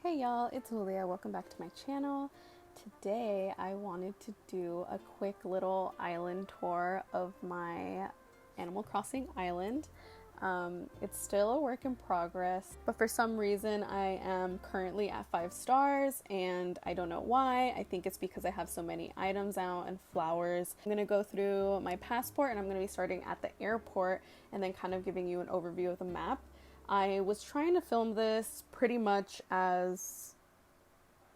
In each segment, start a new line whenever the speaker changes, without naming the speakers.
Hey y'all, it's Julia. Welcome back to my channel. Today I wanted to do a quick little island tour of my Animal Crossing island. It's still a work in progress, but for some reason I am currently at 5 stars and I don't know why. I think it's because I have so many items out and flowers. I'm gonna go through my passport and I'm gonna be starting at the airport and then kind of giving you an overview of the map. I was trying to film this pretty much as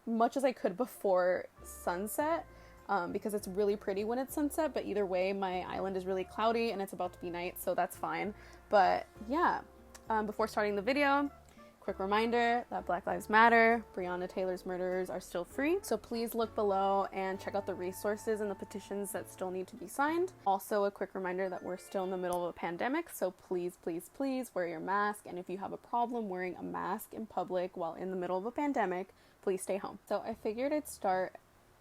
I could before sunset because it's really pretty when it's sunset, but either way my island is really cloudy and it's about to be night, so that's fine. But yeah, before starting the video, quick reminder that Black Lives Matter, Breonna Taylor's murderers are still free, so please look below and check out the resources and the petitions that still need to be signed. Also, a quick reminder that we're still in the middle of a pandemic, so please, please, please wear your mask, and if you have a problem wearing a mask in public while in the middle of a pandemic, please stay home. So I figured I'd start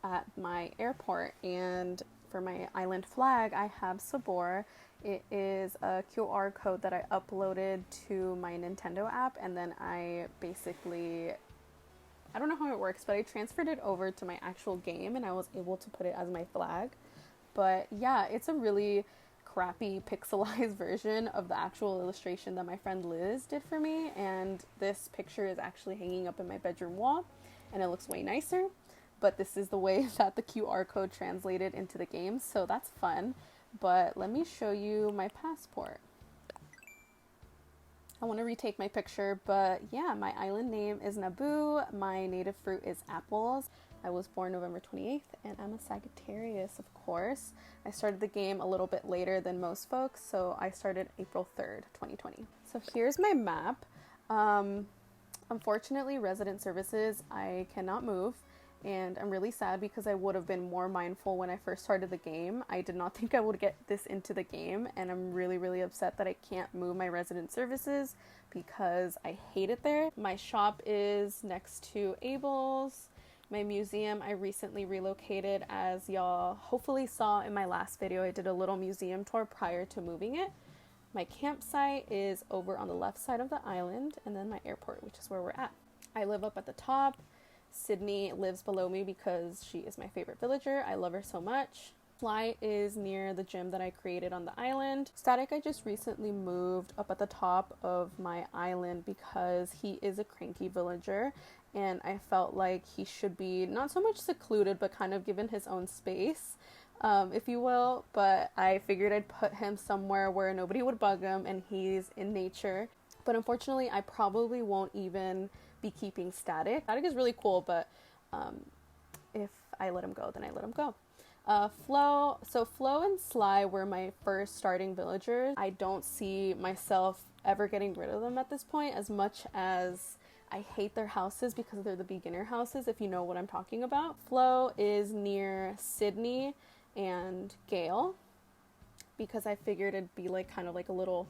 at my airport, and for my island flag, I have Sabor. It is a QR code that I uploaded to my Nintendo app, and then I don't know how it works, but I transferred it over to my actual game and I was able to put it as my flag. But yeah, it's a really crappy pixelized version of the actual illustration that my friend Liz did for me, and this picture is actually hanging up in my bedroom wall and it looks way nicer. But this is the way that the QR code translated into the game, so that's fun. But let me show you my passport. I want to retake my picture, but yeah, my island name is Naboo. My native fruit is apples. I was born November 28th, and I'm a Sagittarius, of course. I started the game a little bit later than most folks, so I started April 3rd, 2020. So here's my map. Unfortunately, resident services, I cannot move. And I'm really sad because I would have been more mindful when I first started the game. I did not think I would get this into the game, and I'm really, really upset that I can't move my resident services because I hate it there. My shop is next to Abel's. My museum, I recently relocated, as y'all hopefully saw in my last video. I did a little museum tour prior to moving it. My campsite is over on the left side of the island, and then my airport, which is where we're at. I live up at the top. Sydney lives below me because she is my favorite villager. I love her so much. Fly is near the gym that I created on the island. Static, I just recently moved up at the top of my island because he is a cranky villager and I felt like he should be not so much secluded but kind of given his own space, if you will. But I figured I'd put him somewhere where nobody would bug him and he's in nature. But unfortunately, I probably won't even be keeping Static. Static is really cool, but if I let him go, then I let him go. Flo and Sly were my first starting villagers. I don't see myself ever getting rid of them at this point, as much as I hate their houses because they're the beginner houses, if you know what I'm talking about. Flo is near Sydney and Gale because I figured it'd be like kind of like a little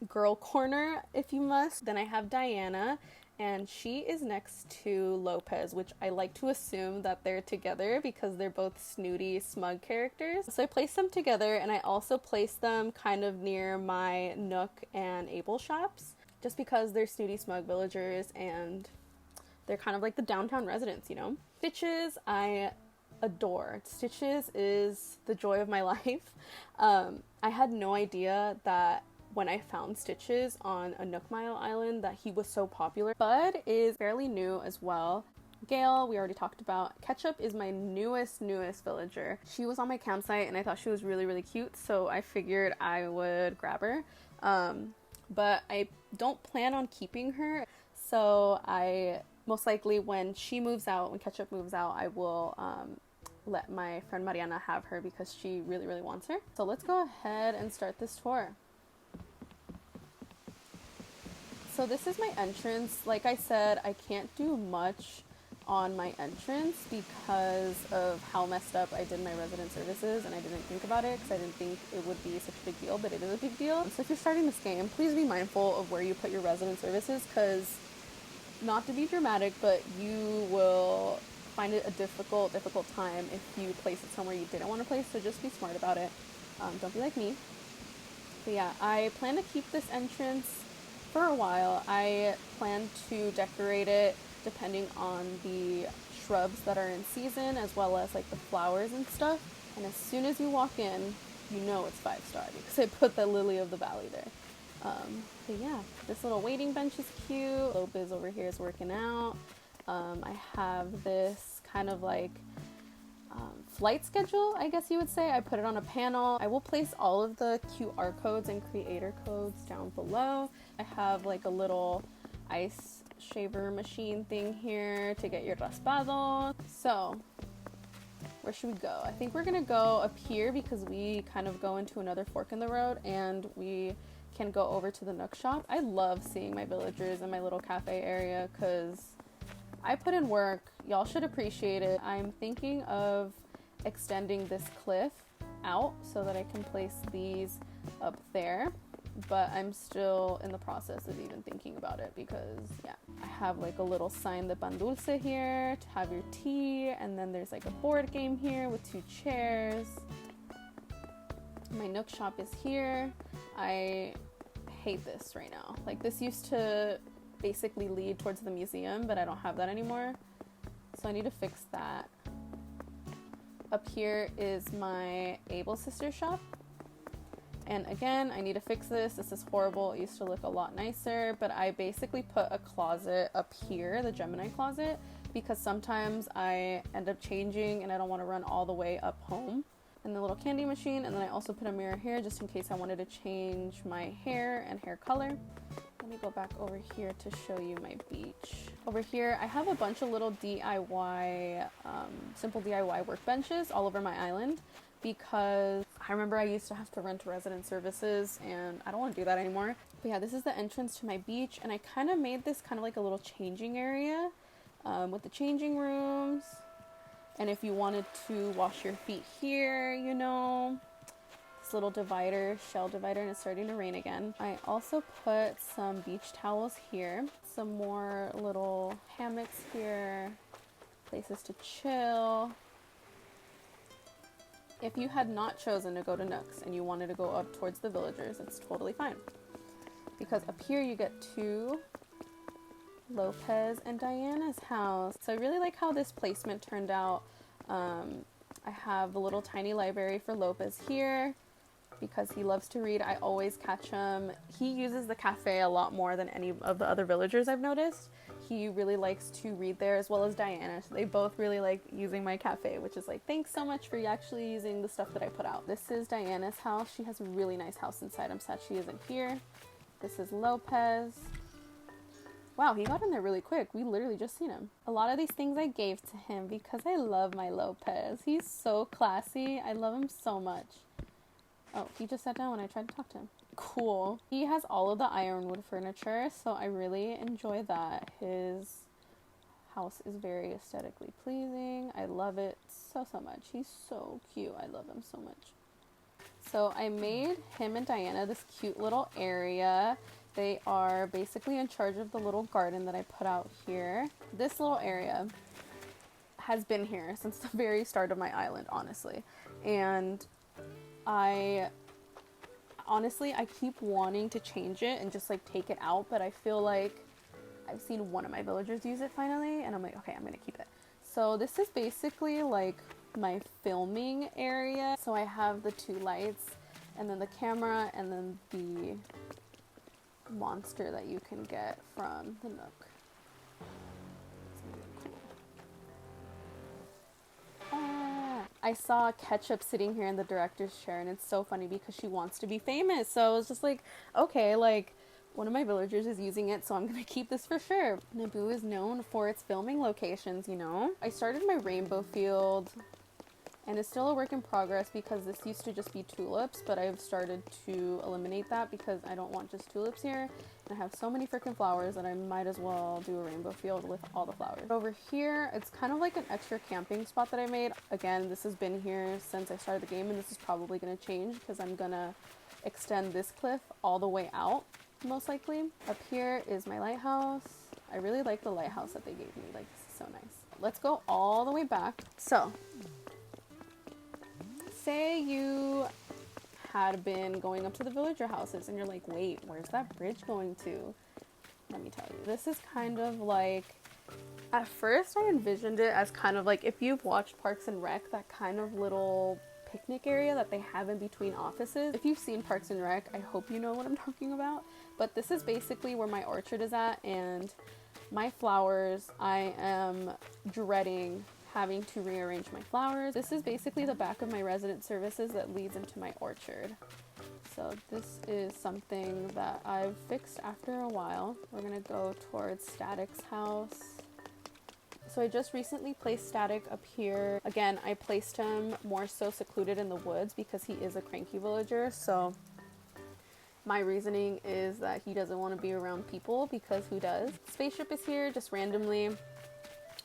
girl corner, if you must. Then I have Diana, and she is next to Lopez, which I like to assume that they're together because they're both snooty, smug characters. So I placed them together, and I also placed them kind of near my Nook and Able shops, just because they're snooty, smug villagers, and they're kind of like the downtown residents, you know? Stitches, I adore. Stitches is the joy of my life. I had no idea that when I found Stitches on a Nook Mile island that he was so popular. Bud is fairly new as well. Gail, we already talked about. Ketchup is my newest villager. She was on my campsite and I thought she was really, really cute, so I figured I would grab her. But I don't plan on keeping her, so I most likely when Ketchup moves out, I will let my friend Mariana have her because she really, really wants her. So let's go ahead and start this tour. So this is my entrance. Like I said, I can't do much on my entrance because of how messed up I did my resident services, and I didn't think about it because I didn't think it would be such a big deal, but it is a big deal. So if you're starting this game, please be mindful of where you put your resident services, because not to be dramatic, but you will find it a difficult time if you place it somewhere you didn't want to place, so just be smart about it. Don't be like me. But yeah, I plan to keep this entrance for a while. I plan to decorate it depending on the shrubs that are in season, as well as like the flowers and stuff. And as soon as you walk in, you know it's 5-star because I put the lily of the valley there. But yeah, this little waiting bench is cute. Lopez over here is working out. I have this kind of like flight schedule, I guess you would say. I put it on a panel. I will place all of the QR codes and creator codes down below. I have like a little ice shaver machine thing here to get your raspado. So where should we go? I think we're gonna go up here because we kind of go into another fork in the road and we can go over to the Nook shop. I love seeing my villagers in my little cafe area because I put in work. Y'all should appreciate it. I'm thinking of extending this cliff out so that I can place these up there, but I'm still in the process of even thinking about it because yeah, I have like a little sign, the pan dulce here to have your tea, and then there's like a board game here with 2 chairs. My Nook shop is here. I hate this right now. Like this used to basically lead towards the museum, but I don't have that anymore, so I need to fix that. Up here is my Able Sister shop, and again, I need to fix this. This is horrible. It used to look a lot nicer, but I basically put a closet up here, the Gemini Closet, because sometimes I end up changing and I don't want to run all the way up home. And the little candy machine, and then I also put a mirror here just in case I wanted to change my hair and hair color. Let me go back over here to show you my beach. Over here, I have a bunch of little DIY, simple DIY workbenches all over my island because I remember I used to have to rent resident services and I don't want to do that anymore. But yeah, this is the entrance to my beach, and I kind of made this kind of like a little changing area with the changing rooms. And if you wanted to wash your feet here, you know, this little divider, shell divider, and it's starting to rain again. I also put some beach towels here, some more little hammocks here, places to chill. If you had not chosen to go to Nooks and you wanted to go up towards the villagers, it's totally fine. Because up here you get to Lopez and Diana's house. So I really like how this placement turned out. I have a little tiny library for Lopez here because he loves to read. I always catch him. He uses the cafe a lot more than any of the other villagers I've noticed. He really likes to read there, as well as Diana. So they both really like using my cafe, which is like, thanks so much for actually using the stuff that I put out. This is Diana's house. She has a really nice house inside. I'm sad she isn't here. This is Lopez. Wow, he got in there really quick. We literally just seen him. A lot of these things I gave to him because I love my Lopez. He's so classy. I love him so much. Oh, he just sat down when I tried to talk to him. Cool. He has all of the ironwood furniture, so I really enjoy that. His house is very aesthetically pleasing. I love it so much. He's so cute. I love him so much. So I made him and Diana this cute little area. They are basically in charge of the little garden that I put out here. This little area has been here since the very start of my island, honestly. And I keep wanting to change it and just like take it out, but I feel like I've seen one of my villagers use it finally, and I'm like, okay, I'm gonna keep it. So this is basically like my filming area. So I have the 2 lights, and then the camera, and then the monster that you can get from the Nook. It's really cool. I saw Ketchup sitting here in the director's chair, and it's so funny because she wants to be famous. So I was just like, okay, like one of my villagers is using it, so I'm gonna keep this for sure. Naboo is known for its filming locations, you know. I started my rainbow field, and it's still a work in progress because this used to just be tulips, but I've started to eliminate that because I don't want just tulips here. And I have so many freaking flowers that I might as well do a rainbow field with all the flowers. Over here, it's kind of like an extra camping spot that I made. Again, this has been here since I started the game, and this is probably going to change because I'm going to extend this cliff all the way out, most likely. Up here is my lighthouse. I really like the lighthouse that they gave me. Like, this is so nice. Let's go all the way back. So say you had been going up to the villager houses, and you're like, wait, where's that bridge going to? Let me tell you, this is kind of like, at first I envisioned it as kind of like, if you've watched Parks and Rec, that kind of little picnic area that they have in between offices. If you've seen Parks and Rec, I hope you know what I'm talking about. But this is basically where my orchard is at, and my flowers, I am dreading having to rearrange my flowers. This is basically the back of my resident services that leads into my orchard. So this is something that I've fixed after a while. We're gonna go towards Static's house. So I just recently placed Static up here. Again, I placed him more so secluded in the woods because he is a cranky villager. So my reasoning is that he doesn't want to be around people, because who does? Spaceship is here just randomly.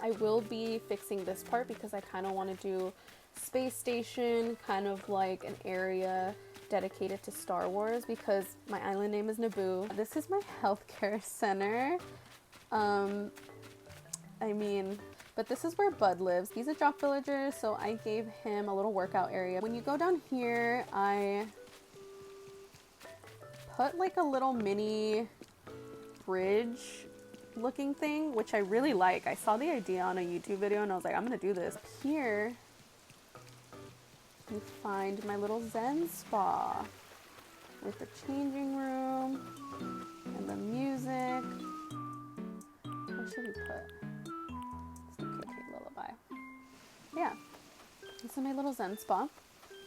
I will be fixing this part because I kind of want to do space station, kind of like an area dedicated to Star Wars, because my island name is Naboo. This is my healthcare center. But this is where Bud lives. He's a jock villager, so I gave him a little workout area. When you go down here, I put like a little mini bridge looking thing, which I really like. I saw the idea on a YouTube video and I was like, I'm gonna do this. Here, you find my little Zen spa with the changing room and the music. What should we put? Lullaby. Yeah, this is my little Zen spa,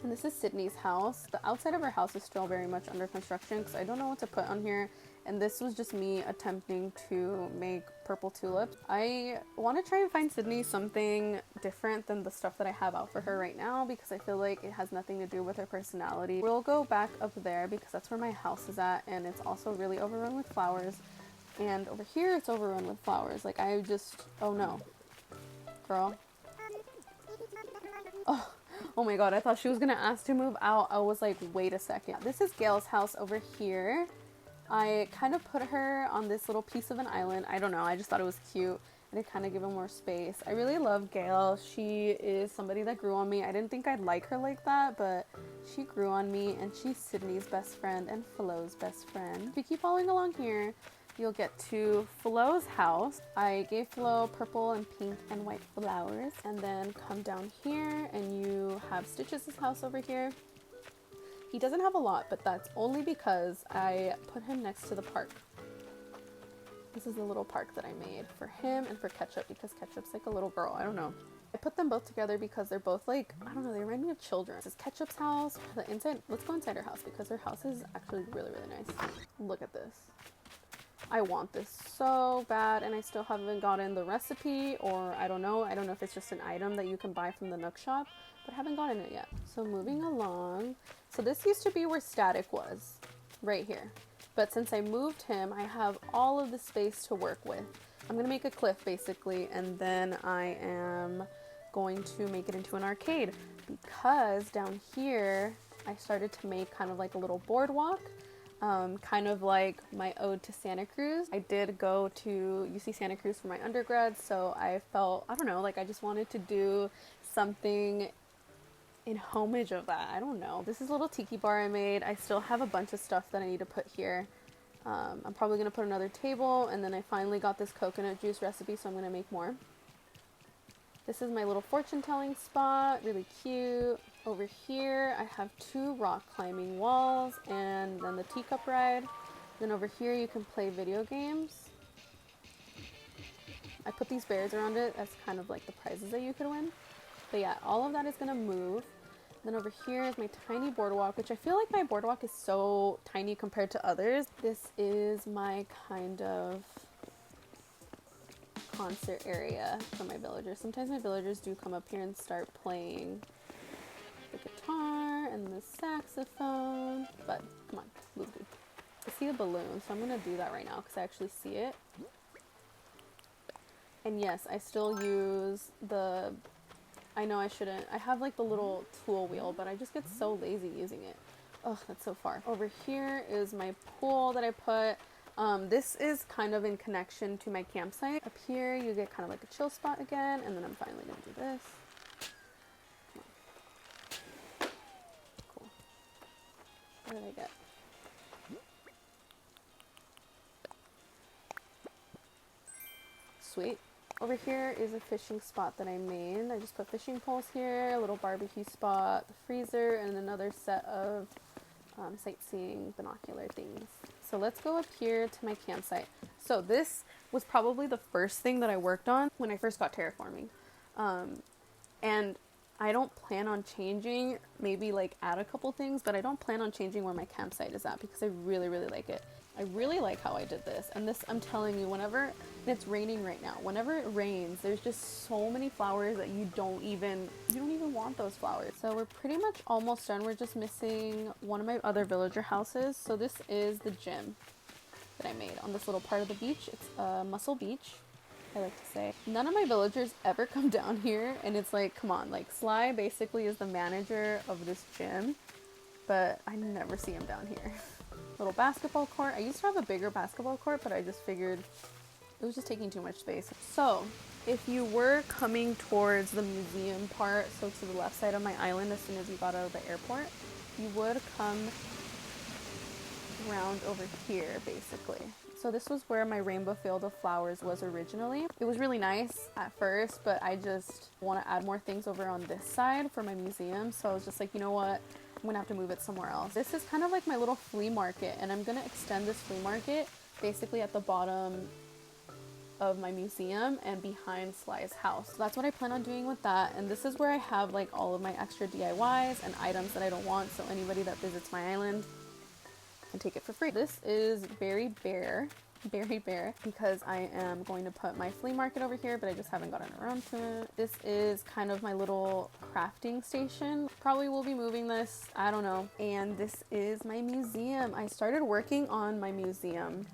and this is Sydney's house. The outside of her house is still very much under construction because I don't know what to put on here, and this was just me attempting to make purple tulips. I want to try and find Sydney something different than the stuff that I have out for her right now, because I feel like it has nothing to do with her personality. We'll go back up there because that's where my house is at, and it's also really overrun with flowers. And over here it's overrun with flowers. Like, I just, oh no. Girl. Oh my god, I thought she was gonna ask to move out. I was like, wait a second. This is Gail's house over here. I kind of put her on this little piece of an island. I don't know, I just thought it was cute, and it kind of gave him more space. I really love Gail. She is somebody that grew on me. I didn't think I'd like her like that, but she grew on me, and she's Sydney's best friend and Flo's best friend. If you keep following along here, you'll get to Flo's house. I gave Flo purple and pink and white flowers. And then come down here and you have Stitch's house over here. He doesn't have a lot, but that's only because I put him next to the park. This is the little park that I made for him and for Ketchup, because Ketchup's like a little girl. I don't know. I put them both together because they're both like, I don't know, they remind me of children. This is Ketchup's house. The inside, let's go inside her house because her house is actually really, really nice. Look at this. I want this so bad, and I still haven't gotten the recipe, or I don't know if it's just an item that you can buy from the Nook shop, but I haven't gotten it yet. So moving along, so this used to be where Static was, right here, but since I moved him, I have all of the space to work with. I'm gonna make a cliff basically, and then I am going to make it into an arcade, because down here I started to make kind of like a little boardwalk. Kind of like my ode to Santa Cruz. I did go to UC Santa Cruz for my undergrad, so I felt, I don't know, like I just wanted to do something in homage of that. I don't know. This is a little tiki bar I made. I still have a bunch of stuff that I need to put here. I'm probably going to put another table, and then I finally got this coconut juice recipe, so I'm going to make more. This is my little fortune telling spot, really cute. Over here, I have 2 rock climbing walls and then the teacup ride. Then over here, you can play video games. I put these bears around it as kind of like the prizes that you could win. But yeah, all of that is gonna move. Then over here is my tiny boardwalk, which I feel like my boardwalk is so tiny compared to others. This is my kind of concert area for my villagers. Sometimes my villagers do come up here and start playing the guitar and the saxophone, but come on, move. I see a balloon, so I'm gonna do that right now because I actually see it. And yes, I still use the, I know I shouldn't, I have like the little tool wheel, but I just get so lazy using it. Oh, that's so far. Over here is my pool that I put. This is kind of in connection to my campsite. Up here, you get kind of like a chill spot again, and then I'm finally gonna do this. What did I get? Sweet. Over here is a fishing spot that I made. I just put fishing poles here, a little barbecue spot, the freezer, and another set of sightseeing binocular things. So let's go up here to my campsite. So this was probably the first thing that I worked on when I first got terraforming. And I don't plan on changing, maybe like add a couple things, but I don't plan on changing where my campsite is at because I really, really like it. I really like how I did this. And this, I'm telling you, whenever, and it's raining right now, whenever it rains, there's just so many flowers that you don't even want those flowers. So we're pretty much almost done. We're just missing one of my other villager houses. So this is the gym that I made on this little part of the beach. It's Muscle Beach, I like to say. None of my villagers ever come down here, and it's like, come on, like Sly basically is the manager of this gym, but I never see him down here. Little basketball court. I used to have a bigger basketball court, but I just figured it was just taking too much space. So if you were coming towards the museum part, so to the left side of my island, as soon as you got out of the airport, you would come around over here basically. So this was where my rainbow field of flowers was originally. It was really nice at first, but I just want to add more things over on this side for my museum. So I was just like, you know what? I'm gonna have to move it somewhere else. This is kind of like my little flea market, and I'm gonna extend this flea market basically at the bottom of my museum and behind Sly's house. So that's what I plan on doing with that. And this is where I have like all of my extra DIYs and items that I don't want, so anybody that visits my island can take it for free. This is very bare because I am going to put my flea market over here, but I just haven't gotten around to it. This is kind of my little crafting station. Probably will be moving this, I don't know. And this is my museum. I started working on my museum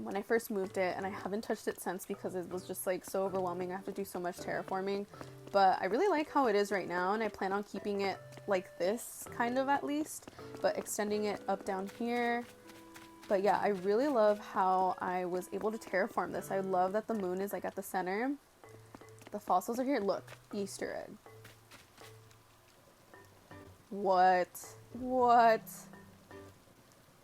when I first moved it, and I haven't touched it since because it was just like so overwhelming. I have to do so much terraforming, but I really like how it is right now, and I plan on keeping it like this, kind of at least, but extending it up down here. But yeah, I really love how I was able to terraform this. I love that the moon is like at the center. The fossils are here. Look, Easter egg. What?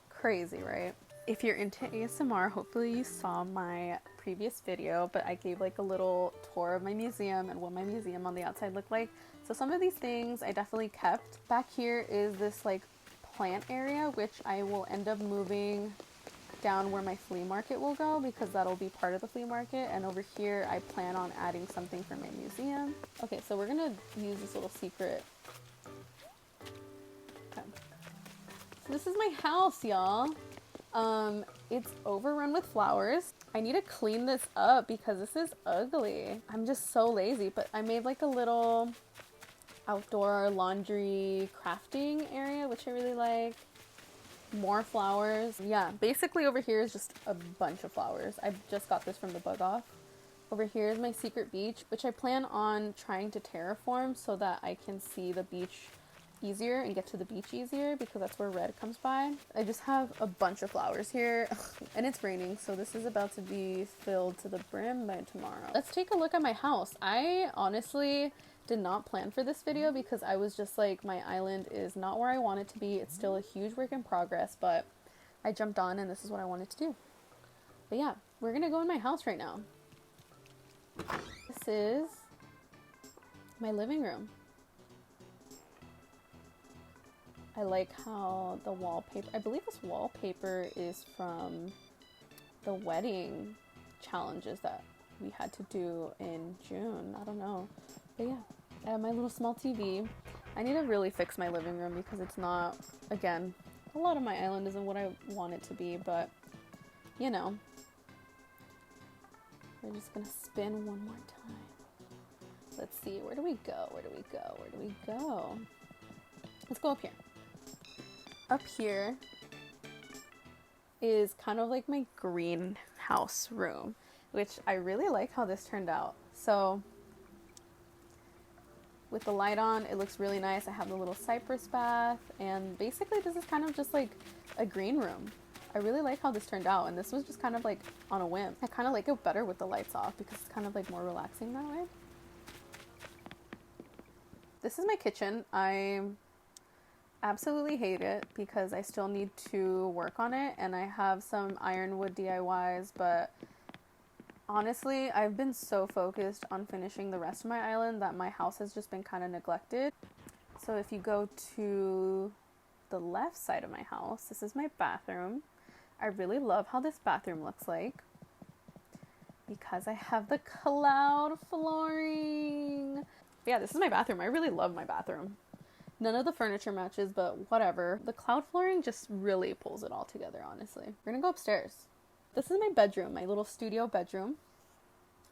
Crazy, right? If you're into ASMR, hopefully you saw my previous video, but I gave like a little tour of my museum and what my museum on the outside looked like. So some of these things I definitely kept. Back here is this like plant area, which I will end up moving down where my flea market will go because that'll be part of the flea market. And over here I plan on adding something for my museum. Okay, so we're gonna use this little secret. Okay. So this is my house, y'all. It's overrun with flowers. I need to clean this up because this is ugly. I'm just so lazy, but I made like a little outdoor laundry crafting area, which I really like. More flowers. Yeah, basically over here is just a bunch of flowers. I just got this from the bug off. Over here is my secret beach, which I plan on trying to terraform so that I can see the beach easier and get to the beach easier because that's where Red comes by. I just have a bunch of flowers here and it's raining, so this is about to be filled to the brim by tomorrow. Let's take a look at my house. I honestly did not plan for this video because I was just like, my island is not where I want it to be. It's still a huge work in progress, but I jumped on and this is what I wanted to do. But yeah, we're gonna go in my house right now. This is my living room. I like how the wallpaper, I believe this wallpaper is from the wedding challenges that we had to do in June. I don't know. But yeah, I have my little small TV. I need to really fix my living room because it's not, again, a lot of my island isn't what I want it to be, but you know. We're just gonna spin one more time. Let's see, where do we go? Where do we go? Where do we go? Let's go up here. Up here is kind of like my greenhouse room, which I really like how this turned out. So with the light on, it looks really nice. I have the little cypress bath, and basically this is kind of just like a green room. I really like how this turned out, and this was just kind of like on a whim. I kind of like it better with the lights off because it's kind of like more relaxing that way. This is my kitchen. I Absolutely hate it because I still need to work on it, and I have some ironwood DIYs, but honestly, I've been so focused on finishing the rest of my island that my house has just been kind of neglected. So if you go to the left side of my house, this is my bathroom. I really love how this bathroom looks like because I have the cloud flooring. But yeah, this is my bathroom. I really love my bathroom. None of the furniture matches, but whatever. The cloud flooring just really pulls it all together, honestly. We're gonna go upstairs. This is my bedroom, my little studio bedroom.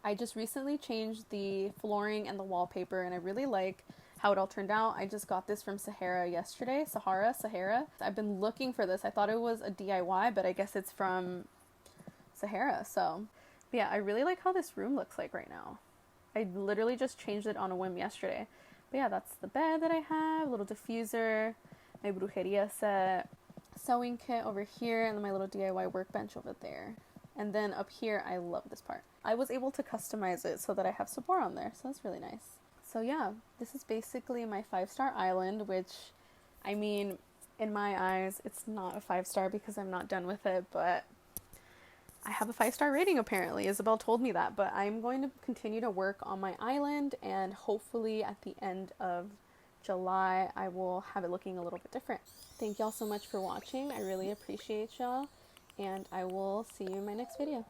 I just recently changed the flooring and the wallpaper, and I really like how it all turned out. I just got this from Sahara yesterday. Sahara. I've been looking for this. I thought it was a DIY, but I guess it's from Sahara. So, but yeah, I really like how this room looks like right now. I literally just changed it on a whim yesterday. But yeah, that's the bed that I have, little diffuser, my brujeria set, sewing kit over here, and then my little DIY workbench over there. And then up here, I love this part. I was able to customize it so that I have support on there, so that's really nice. So yeah, this is basically my 5-star island, which, I mean, in my eyes, it's not a 5-star because I'm not done with it, but I have a 5-star rating apparently. Isabel told me that, but I'm going to continue to work on my island, and hopefully at the end of July, I will have it looking a little bit different. Thank y'all so much for watching. I really appreciate y'all, and I will see you in my next video.